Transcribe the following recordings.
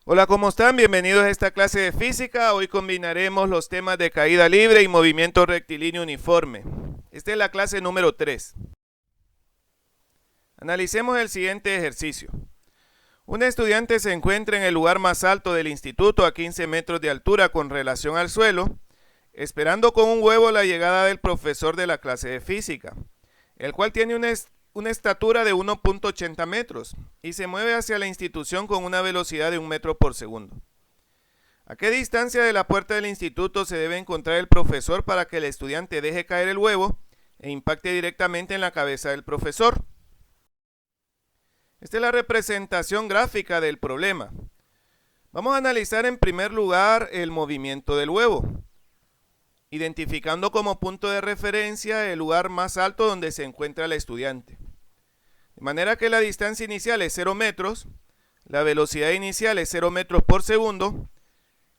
Hola, ¿cómo están? Bienvenidos a esta clase de física. Hoy combinaremos los temas de caída libre y movimiento rectilíneo uniforme. Esta es la clase número 3. Analicemos el siguiente ejercicio. Un estudiante se encuentra en el lugar más alto del instituto a 15 metros de altura con relación al suelo, esperando con un huevo la llegada del profesor de la clase de física, el cual tiene una estatura de 1.80 metros y se mueve hacia la institución con una velocidad de 1 metro por segundo. ¿A qué distancia de la puerta del instituto se debe encontrar el profesor para que el estudiante deje caer el huevo e impacte directamente en la cabeza del profesor? Esta es la representación gráfica del problema. Vamos a analizar en primer lugar el movimiento del huevo, identificando como punto de referencia el lugar más alto donde se encuentra el estudiante. De manera que la distancia inicial es 0 metros, la velocidad inicial es 0 metros por segundo.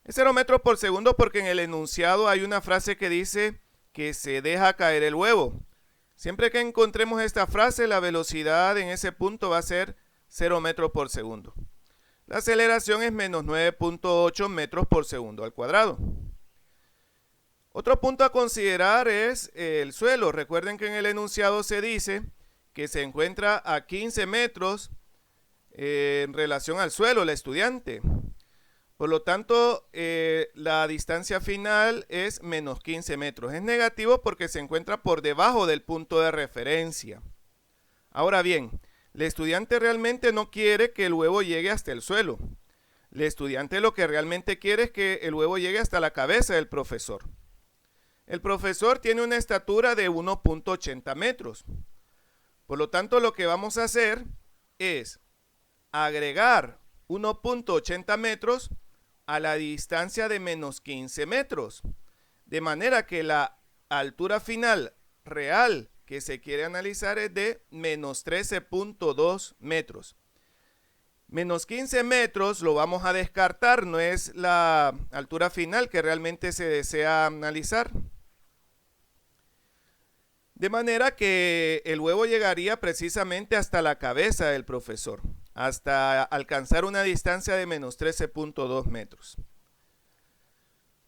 Es 0 metros por segundo porque en el enunciado hay una frase que dice que se deja caer el huevo. Siempre que encontremos esta frase, la velocidad en ese punto va a ser 0 metros por segundo. La aceleración es menos 9.8 metros por segundo al cuadrado. Otro punto a considerar es el suelo. Recuerden que en el enunciado se dice que se encuentra a 15 metros en relación al suelo, el estudiante. Por lo tanto, la distancia final es menos 15 metros. Es negativo porque se encuentra por debajo del punto de referencia. Ahora bien, el estudiante realmente no quiere que el huevo llegue hasta el suelo. El estudiante lo que realmente quiere es que el huevo llegue hasta la cabeza del profesor. El profesor tiene una estatura de 1.80 metros. Por lo tanto, lo que vamos a hacer es agregar 1.80 metros a la distancia de menos 15 metros. De manera que la altura final real que se quiere analizar es de menos 13.2 metros. Menos 15 metros lo vamos a descartar, no es la altura final que realmente se desea analizar. De manera que el huevo llegaría precisamente hasta la cabeza del profesor, hasta alcanzar una distancia de menos 13.2 metros.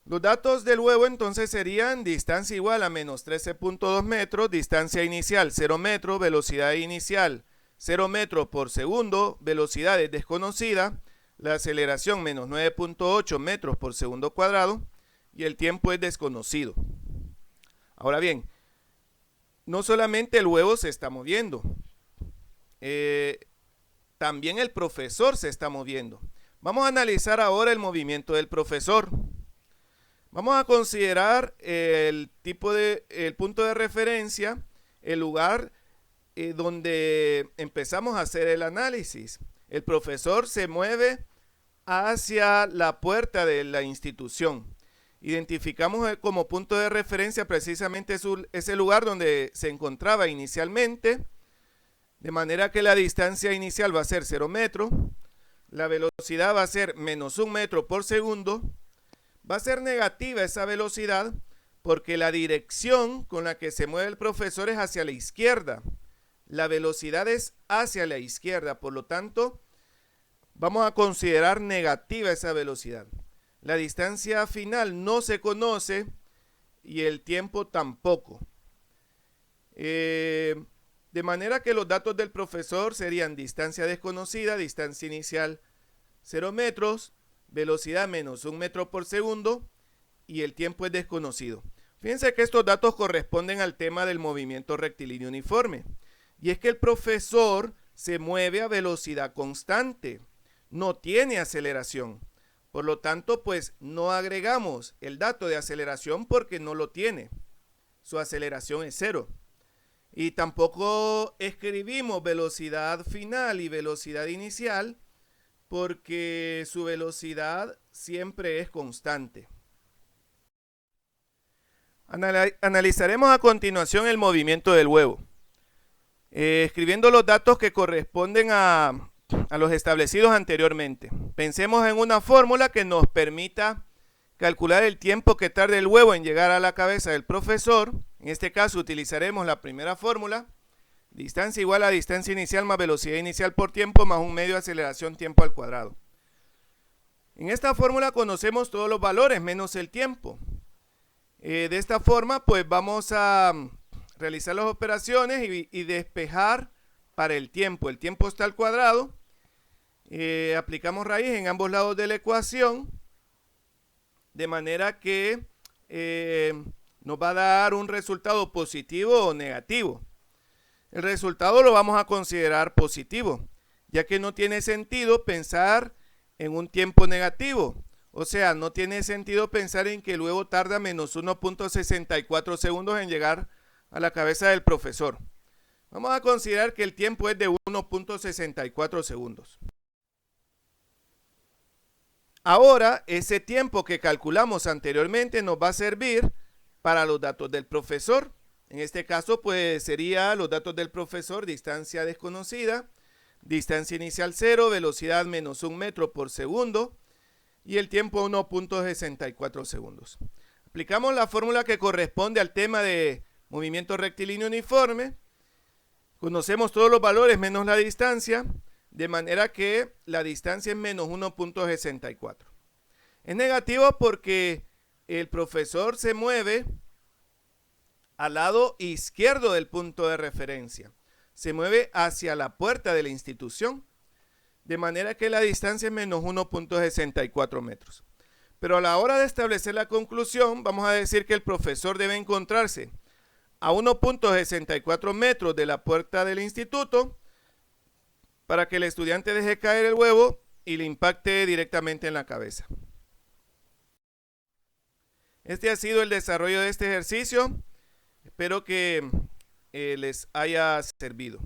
Los datos del huevo entonces serían distancia igual a menos 13.2 metros, distancia inicial 0 metros, velocidad inicial 0 metros por segundo, velocidad es desconocida, la aceleración menos 9.8 metros por segundo cuadrado y el tiempo es desconocido. Ahora bien, no solamente el huevo se está moviendo, también el profesor se está moviendo. Vamos a analizar ahora el movimiento del profesor. Vamos a considerar el punto de referencia, el lugar donde empezamos a hacer el análisis. El profesor se mueve hacia la puerta de la institución. Identificamos como punto de referencia precisamente ese lugar donde se encontraba inicialmente, de manera que la distancia inicial va a ser 0 metros, la velocidad va a ser menos 1 metro por segundo. Va a ser negativa esa velocidad porque la dirección con la que se mueve el profesor es hacia la izquierda. La velocidad es hacia la izquierda, por lo tanto, vamos a considerar negativa esa velocidad. La distancia final no se conoce y el tiempo tampoco. De manera que los datos del profesor serían distancia desconocida, distancia inicial 0 metros, velocidad menos 1 metro por segundo y el tiempo es desconocido. Fíjense que estos datos corresponden al tema del movimiento rectilíneo uniforme. Y es que el profesor se mueve a velocidad constante, no tiene aceleración. Por lo tanto, pues no agregamos el dato de aceleración porque no lo tiene. Su aceleración es 0. Y tampoco escribimos velocidad final y velocidad inicial porque su velocidad siempre es constante. Analizaremos a continuación el movimiento del huevo, escribiendo los datos que corresponden a los establecidos anteriormente. Pensemos en una fórmula que nos permita calcular el tiempo que tarda el huevo en llegar a la cabeza del profesor. En este caso utilizaremos la primera fórmula, Distancia igual a distancia inicial más velocidad inicial por tiempo más un medio de aceleración tiempo al cuadrado. En esta fórmula conocemos todos los valores menos el tiempo. De esta forma, pues vamos a realizar las operaciones y despejar para el tiempo. El tiempo está al cuadrado. Aplicamos raíz en ambos lados de la ecuación, de manera que nos va a dar un resultado positivo o negativo. El resultado lo vamos a considerar positivo, ya que no tiene sentido pensar en un tiempo negativo. O sea, no tiene sentido pensar en que luego tarda menos 1.64 segundos en llegar a la cabeza del profesor. Vamos a considerar que el tiempo es de 1.64 segundos. Ahora, ese tiempo que calculamos anteriormente nos va a servir para los datos del profesor. En este caso, pues sería los datos del profesor: distancia desconocida, distancia inicial 0, velocidad menos 1 metro por segundo y el tiempo 1.64 segundos. Aplicamos la fórmula que corresponde al tema de movimiento rectilíneo uniforme. Conocemos todos los valores menos la distancia, de manera que la distancia es menos 1.64. Es negativo porque el profesor se mueve al lado izquierdo del punto de referencia. Se mueve hacia la puerta de la institución, de manera que la distancia es menos 1.64 metros. Pero a la hora de establecer la conclusión, vamos a decir que el profesor debe encontrarse a 1.64 metros de la puerta del instituto para que el estudiante deje caer el huevo y le impacte directamente en la cabeza. Este ha sido el desarrollo de este ejercicio. Espero que les haya servido.